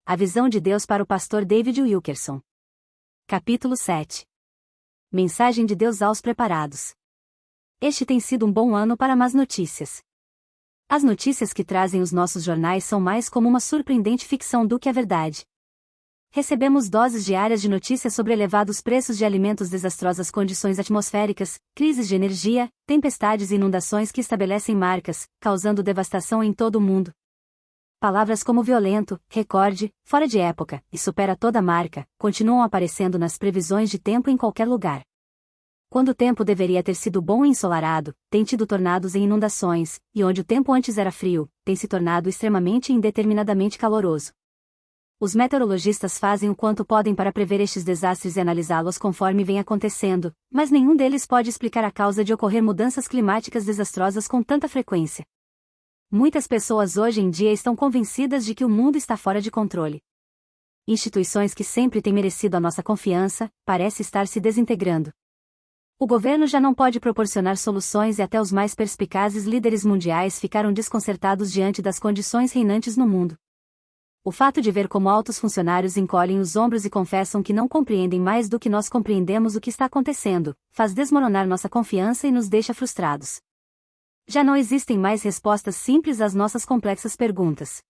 A visão de Deus para o pastor David Wilkerson. Capítulo 7. Mensagem de Deus aos preparados. Este tem sido um bom ano para más notícias. As notícias que trazem os nossos jornais são mais como uma surpreendente ficção do que a verdade. Recebemos doses diárias de notícias sobre elevados preços de alimentos, desastrosas condições atmosféricas, crises de energia, tempestades e inundações que estabelecem marcas, causando devastação em todo o mundo. Palavras como violento, recorde, fora de época e supera toda marca continuam aparecendo nas previsões de tempo em qualquer lugar. Quando o tempo deveria ter sido bom e ensolarado, tem tido tornados e inundações, e onde o tempo antes era frio, tem se tornado extremamente e indeterminadamente caloroso. Os meteorologistas fazem o quanto podem para prever estes desastres e analisá-los conforme vem acontecendo, mas nenhum deles pode explicar a causa de ocorrer mudanças climáticas desastrosas com tanta frequência. Muitas pessoas hoje em dia estão convencidas de que o mundo está fora de controle. Instituições que sempre têm merecido a nossa confiança, parecem estar se desintegrando. O governo já não pode proporcionar soluções e até os mais perspicazes líderes mundiais ficaram desconcertados diante das condições reinantes no mundo. O fato de ver como altos funcionários encolhem os ombros e confessam que não compreendem mais do que nós compreendemos o que está acontecendo, faz desmoronar nossa confiança e nos deixa frustrados. Já não existem mais respostas simples às nossas complexas perguntas.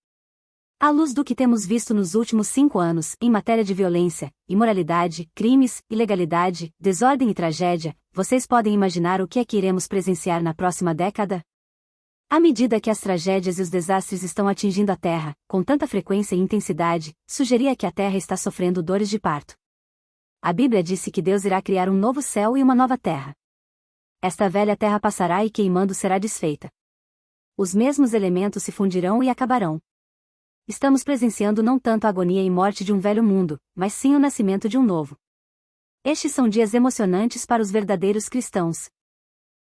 À luz do que temos visto nos últimos 5 anos, em matéria de violência, imoralidade, crimes, ilegalidade, desordem e tragédia, vocês podem imaginar o que é que iremos presenciar na próxima década? À medida que as tragédias e os desastres estão atingindo a Terra, com tanta frequência e intensidade, sugeria que a Terra está sofrendo dores de parto. A Bíblia disse que Deus irá criar um novo céu e uma nova terra. Esta velha terra passará e queimando será desfeita. Os mesmos elementos se fundirão e acabarão. Estamos presenciando não tanto a agonia e morte de um velho mundo, mas sim o nascimento de um novo. Estes são dias emocionantes para os verdadeiros cristãos.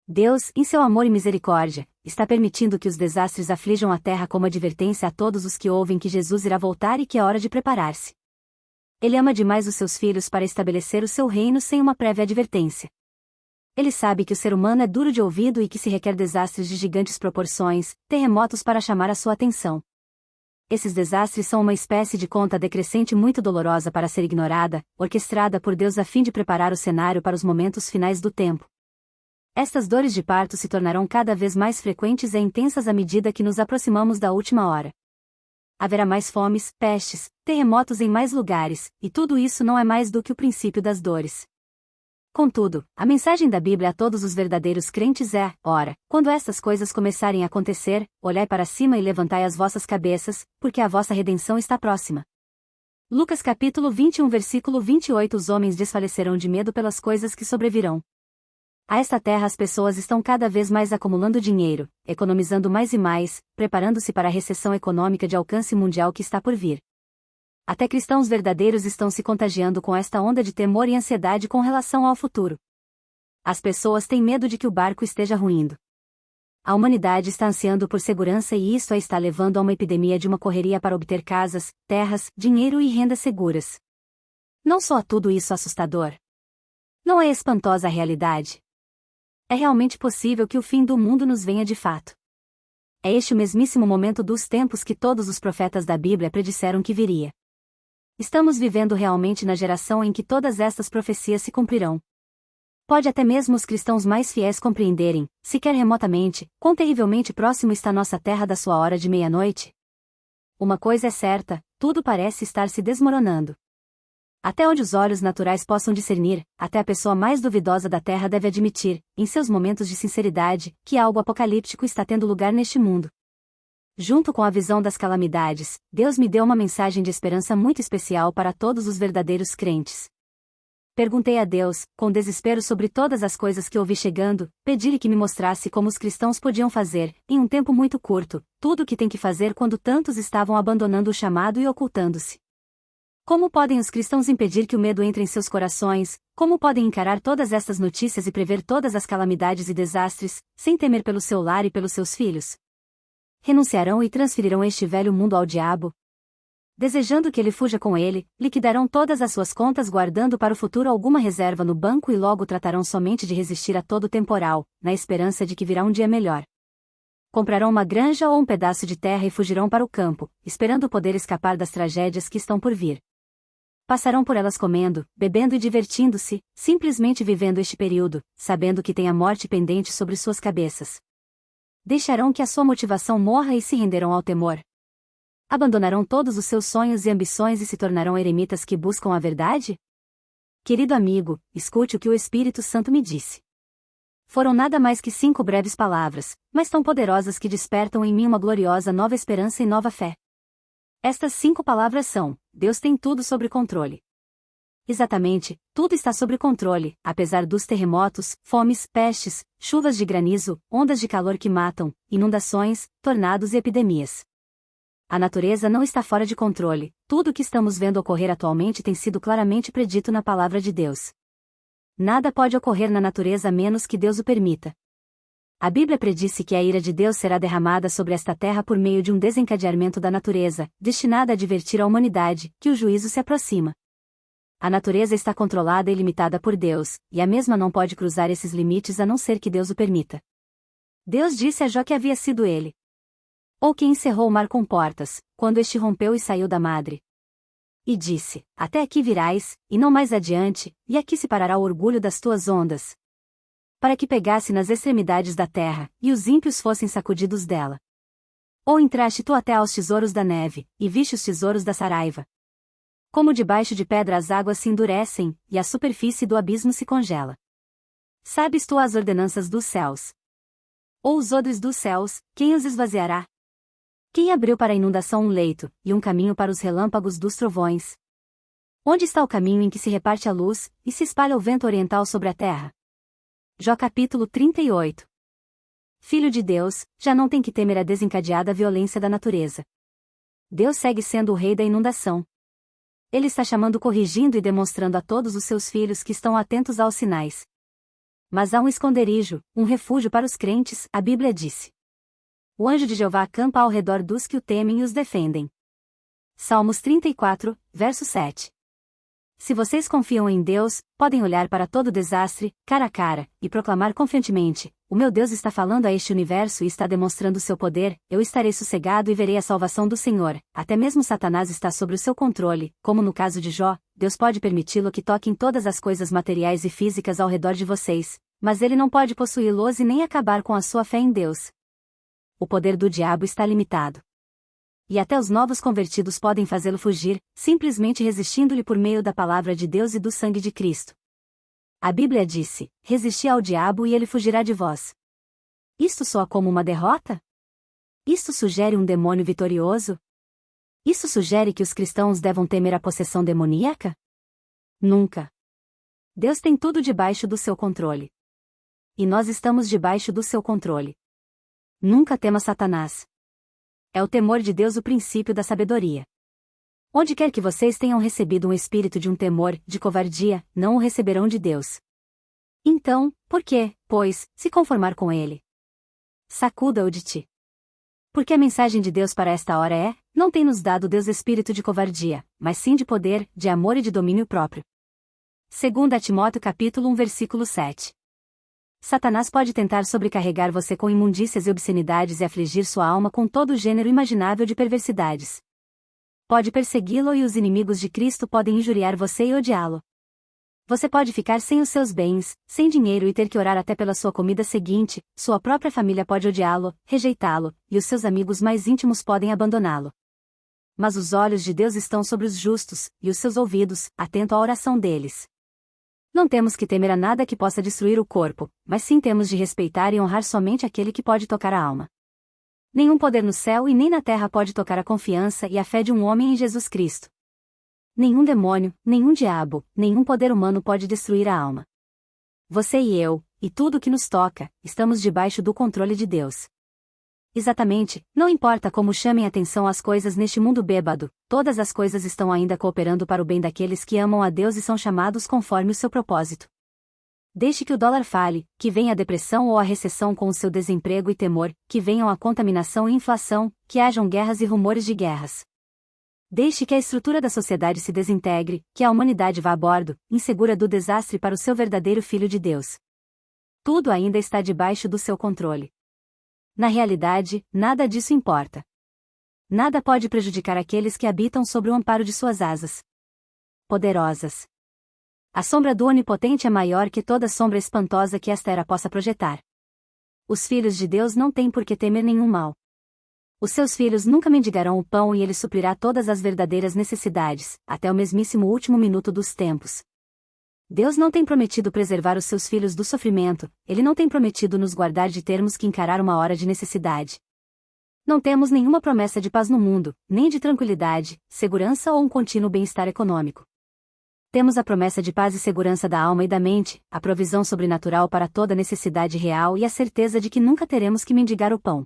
Deus, em seu amor e misericórdia, está permitindo que os desastres aflijam a terra como advertência a todos os que ouvem que Jesus irá voltar e que é hora de preparar-se. Ele ama demais os seus filhos para estabelecer o seu reino sem uma prévia advertência. Ele sabe que o ser humano é duro de ouvido e que se requer desastres de gigantes proporções, terremotos para chamar a sua atenção. Esses desastres são uma espécie de conta decrescente muito dolorosa para ser ignorada, orquestrada por Deus a fim de preparar o cenário para os momentos finais do tempo. Estas dores de parto se tornarão cada vez mais frequentes e intensas à medida que nos aproximamos da última hora. Haverá mais fomes, pestes, terremotos em mais lugares, e tudo isso não é mais do que o princípio das dores. Contudo, a mensagem da Bíblia a todos os verdadeiros crentes é: ora, quando estas coisas começarem a acontecer, olhai para cima e levantai as vossas cabeças, porque a vossa redenção está próxima. Lucas capítulo 21 versículo 28. Os homens desfalecerão de medo pelas coisas que sobrevirão. A esta terra as pessoas estão cada vez mais acumulando dinheiro, economizando mais e mais, preparando-se para a recessão econômica de alcance mundial que está por vir. Até cristãos verdadeiros estão se contagiando com esta onda de temor e ansiedade com relação ao futuro. As pessoas têm medo de que o barco esteja ruindo. A humanidade está ansiando por segurança e isto a está levando a uma epidemia de uma correria para obter casas, terras, dinheiro e rendas seguras. Não soa tudo isso assustador? Não é espantosa a realidade? É realmente possível que o fim do mundo nos venha de fato. É este o mesmíssimo momento dos tempos que todos os profetas da Bíblia predisseram que viria. Estamos vivendo realmente na geração em que todas estas profecias se cumprirão. Pode até mesmo os cristãos mais fiéis compreenderem, sequer remotamente, quão terrivelmente próximo está nossa terra da sua hora de meia-noite? Uma coisa é certa, tudo parece estar se desmoronando. Até onde os olhos naturais possam discernir, até a pessoa mais duvidosa da terra deve admitir, em seus momentos de sinceridade, que algo apocalíptico está tendo lugar neste mundo. Junto com a visão das calamidades, Deus me deu uma mensagem de esperança muito especial para todos os verdadeiros crentes. Perguntei a Deus, com desespero sobre todas as coisas que ouvi chegando, pedi-lhe que me mostrasse como os cristãos podiam fazer, em um tempo muito curto, tudo o que tem que fazer quando tantos estavam abandonando o chamado e ocultando-se. Como podem os cristãos impedir que o medo entre em seus corações? Como podem encarar todas estas notícias e prever todas as calamidades e desastres, sem temer pelo seu lar e pelos seus filhos? Renunciarão e transferirão este velho mundo ao diabo? Desejando que ele fuja com ele, liquidarão todas as suas contas guardando para o futuro alguma reserva no banco e logo tratarão somente de resistir a todo temporal, na esperança de que virá um dia melhor. Comprarão uma granja ou um pedaço de terra e fugirão para o campo, esperando poder escapar das tragédias que estão por vir. Passarão por elas comendo, bebendo e divertindo-se, simplesmente vivendo este período, sabendo que tem a morte pendente sobre suas cabeças. Deixarão que a sua motivação morra e se renderão ao temor. Abandonarão todos os seus sonhos e ambições e se tornarão eremitas que buscam a verdade? Querido amigo, escute o que o Espírito Santo me disse. Foram nada mais que 5 breves palavras, mas tão poderosas que despertam em mim uma gloriosa nova esperança e nova fé. Estas 5 palavras são: Deus tem tudo sob controle. Exatamente, tudo está sob controle, apesar dos terremotos, fomes, pestes, chuvas de granizo, ondas de calor que matam, inundações, tornados e epidemias. A natureza não está fora de controle, tudo o que estamos vendo ocorrer atualmente tem sido claramente predito na palavra de Deus. Nada pode ocorrer na natureza a menos que Deus o permita. A Bíblia predisse que a ira de Deus será derramada sobre esta terra por meio de um desencadeamento da natureza, destinada a advertir a humanidade que o juízo se aproxima. A natureza está controlada e limitada por Deus, e a mesma não pode cruzar esses limites a não ser que Deus o permita. Deus disse a Jó que havia sido ele, ou quem encerrou o mar com portas, quando este rompeu e saiu da madre. E disse: Até aqui virás, e não mais adiante, e aqui se parará o orgulho das tuas ondas. Para que pegasse nas extremidades da terra, e os ímpios fossem sacudidos dela. Ou entraste tu até aos tesouros da neve, e viste os tesouros da saraiva. Como debaixo de pedra as águas se endurecem, e a superfície do abismo se congela. Sabes tu as ordenanças dos céus? Ou os odres dos céus, quem os esvaziará? Quem abriu para a inundação um leito, e um caminho para os relâmpagos dos trovões? Onde está o caminho em que se reparte a luz, e se espalha o vento oriental sobre a terra? Jó capítulo 38. Filho de Deus, já não tem que temer a desencadeada violência da natureza. Deus segue sendo o rei da inundação. Ele está chamando, corrigindo e demonstrando a todos os seus filhos que estão atentos aos sinais. Mas há um esconderijo, um refúgio para os crentes, a Bíblia disse. O anjo de Jeová acampa ao redor dos que o temem e os defendem. Salmos 34, verso 7. Se vocês confiam em Deus, podem olhar para todo desastre, cara a cara, e proclamar confiantemente: o meu Deus está falando a este universo e está demonstrando seu poder, eu estarei sossegado e verei a salvação do Senhor. Até mesmo Satanás está sob o seu controle, como no caso de Jó, Deus pode permiti-lo que toque em todas as coisas materiais e físicas ao redor de vocês, mas ele não pode possuí-los e nem acabar com a sua fé em Deus. O poder do diabo está limitado. E até os novos convertidos podem fazê-lo fugir, simplesmente resistindo-lhe por meio da palavra de Deus e do sangue de Cristo. A Bíblia disse: resisti ao diabo e ele fugirá de vós. Isto soa como uma derrota? Isto sugere um demônio vitorioso? Isso sugere que os cristãos devam temer a possessão demoníaca? Nunca. Deus tem tudo debaixo do seu controle. E nós estamos debaixo do seu controle. Nunca tema Satanás. É o temor de Deus o princípio da sabedoria. Onde quer que vocês tenham recebido um espírito de um temor, de covardia, não o receberão de Deus. Então, por que, pois, se conformar com ele? Sacuda-o de ti. Porque a mensagem de Deus para esta hora é: não tem nos dado Deus espírito de covardia, mas sim de poder, de amor e de domínio próprio. 2 Timóteo capítulo 1 versículo 7. Satanás pode tentar sobrecarregar você com imundícias e obscenidades e afligir sua alma com todo o gênero imaginável de perversidades. Pode persegui-lo e os inimigos de Cristo podem injuriar você e odiá-lo. Você pode ficar sem os seus bens, sem dinheiro e ter que orar até pela sua comida seguinte, sua própria família pode odiá-lo, rejeitá-lo, e os seus amigos mais íntimos podem abandoná-lo. Mas os olhos de Deus estão sobre os justos, e os seus ouvidos, atento à oração deles. Não temos que temer a nada que possa destruir o corpo, mas sim temos de respeitar e honrar somente aquele que pode tocar a alma. Nenhum poder no céu e nem na terra pode tocar a confiança e a fé de um homem em Jesus Cristo. Nenhum demônio, nenhum diabo, nenhum poder humano pode destruir a alma. Você e eu, e tudo o que nos toca, estamos debaixo do controle de Deus. Exatamente, não importa como chamem atenção as coisas neste mundo bêbado, todas as coisas estão ainda cooperando para o bem daqueles que amam a Deus e são chamados conforme o seu propósito. Deixe que o dólar fale, que venha a depressão ou a recessão com o seu desemprego e temor, que venham a contaminação e inflação, que hajam guerras e rumores de guerras. Deixe que a estrutura da sociedade se desintegre, que a humanidade vá a bordo, insegura do desastre para o seu verdadeiro Filho de Deus. Tudo ainda está debaixo do seu controle. Na realidade, nada disso importa. Nada pode prejudicar aqueles que habitam sob o amparo de suas asas poderosas. A sombra do Onipotente é maior que toda sombra espantosa que esta era possa projetar. Os filhos de Deus não têm por que temer nenhum mal. Os seus filhos nunca mendigarão o pão e ele suprirá todas as verdadeiras necessidades, até o mesmíssimo último minuto dos tempos. Deus não tem prometido preservar os seus filhos do sofrimento, ele não tem prometido nos guardar de termos que encarar uma hora de necessidade. Não temos nenhuma promessa de paz no mundo, nem de tranquilidade, segurança ou um contínuo bem-estar econômico. Temos a promessa de paz e segurança da alma e da mente, a provisão sobrenatural para toda necessidade real e a certeza de que nunca teremos que mendigar o pão.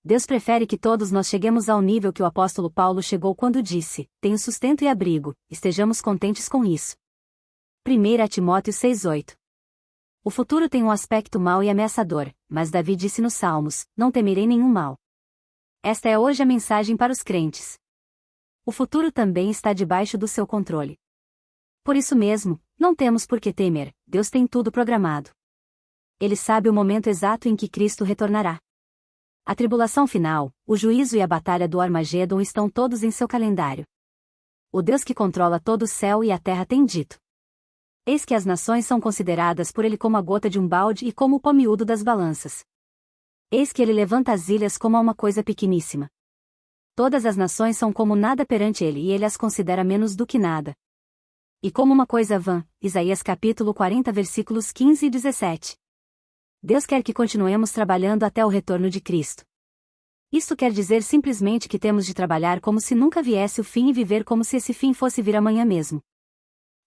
Deus prefere que todos nós cheguemos ao nível que o apóstolo Paulo chegou quando disse: tenho sustento e abrigo, estejamos contentes com isso. 1 Timóteo 6:8. O futuro tem um aspecto mau e ameaçador, mas Davi disse nos Salmos: não temerei nenhum mal. Esta é hoje a mensagem para os crentes. O futuro também está debaixo do seu controle. Por isso mesmo, não temos por que temer, Deus tem tudo programado. Ele sabe o momento exato em que Cristo retornará. A tribulação final, o juízo e a batalha do Armagedon estão todos em seu calendário. O Deus que controla todo o céu e a terra tem dito: eis que as nações são consideradas por ele como a gota de um balde e como o pó miúdo das balanças. Eis que ele levanta as ilhas como a uma coisa pequeníssima. Todas as nações são como nada perante ele e ele as considera menos do que nada. E como uma coisa vã, Isaías capítulo 40 versículos 15 e 17. Deus quer que continuemos trabalhando até o retorno de Cristo. Isto quer dizer simplesmente que temos de trabalhar como se nunca viesse o fim e viver como se esse fim fosse vir amanhã mesmo.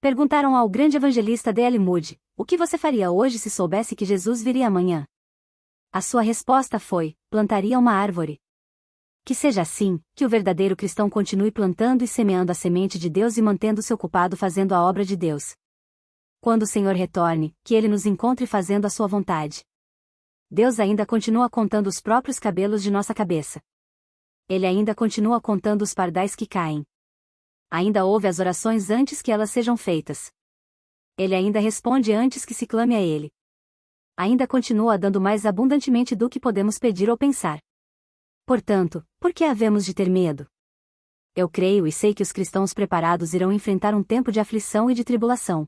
Perguntaram ao grande evangelista D.L. Moody: o que você faria hoje se soubesse que Jesus viria amanhã? A sua resposta foi: plantaria uma árvore. Que seja assim, que o verdadeiro cristão continue plantando e semeando a semente de Deus e mantendo-se ocupado fazendo a obra de Deus. Quando o Senhor retorne, que ele nos encontre fazendo a sua vontade. Deus ainda continua contando os próprios cabelos de nossa cabeça. Ele ainda continua contando os pardais que caem. Ainda ouve as orações antes que elas sejam feitas. Ele ainda responde antes que se clame a ele. Ainda continua dando mais abundantemente do que podemos pedir ou pensar. Portanto, por que havemos de ter medo? Eu creio e sei que os cristãos preparados irão enfrentar um tempo de aflição e de tribulação.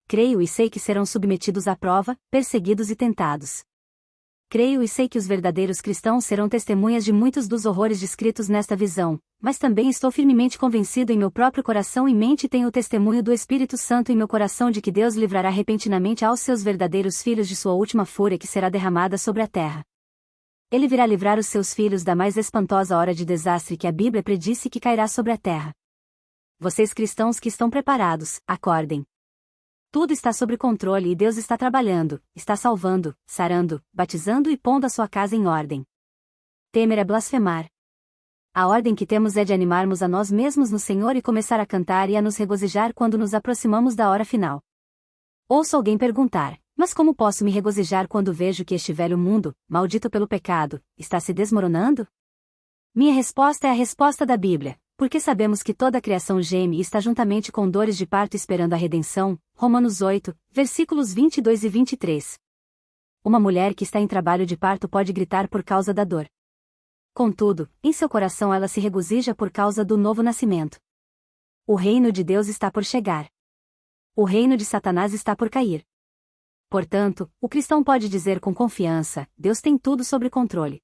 Creio e sei que serão submetidos à prova, perseguidos e tentados. Creio e sei que os verdadeiros cristãos serão testemunhas de muitos dos horrores descritos nesta visão, mas também estou firmemente convencido em meu próprio coração e mente e tenho o testemunho do Espírito Santo em meu coração de que Deus livrará repentinamente aos seus verdadeiros filhos de sua última fúria que será derramada sobre a terra. Ele virá livrar os seus filhos da mais espantosa hora de desastre que a Bíblia predisse que cairá sobre a terra. Vocês cristãos que estão preparados, acordem. Tudo está sob controle e Deus está trabalhando, está salvando, sarando, batizando e pondo a sua casa em ordem. Temer é blasfemar. A ordem que temos é de animarmos a nós mesmos no Senhor e começar a cantar e a nos regozijar quando nos aproximamos da hora final. Ouço alguém perguntar: mas como posso me regozijar quando vejo que este velho mundo, maldito pelo pecado, está se desmoronando? Minha resposta é a resposta da Bíblia, porque sabemos que toda a criação geme e está juntamente com dores de parto esperando a redenção, Romanos 8, versículos 22 e 23. Uma mulher que está em trabalho de parto pode gritar por causa da dor. Contudo, em seu coração ela se regozija por causa do novo nascimento. O reino de Deus está por chegar. O reino de Satanás está por cair. Portanto, o cristão pode dizer com confiança: Deus tem tudo sob controle.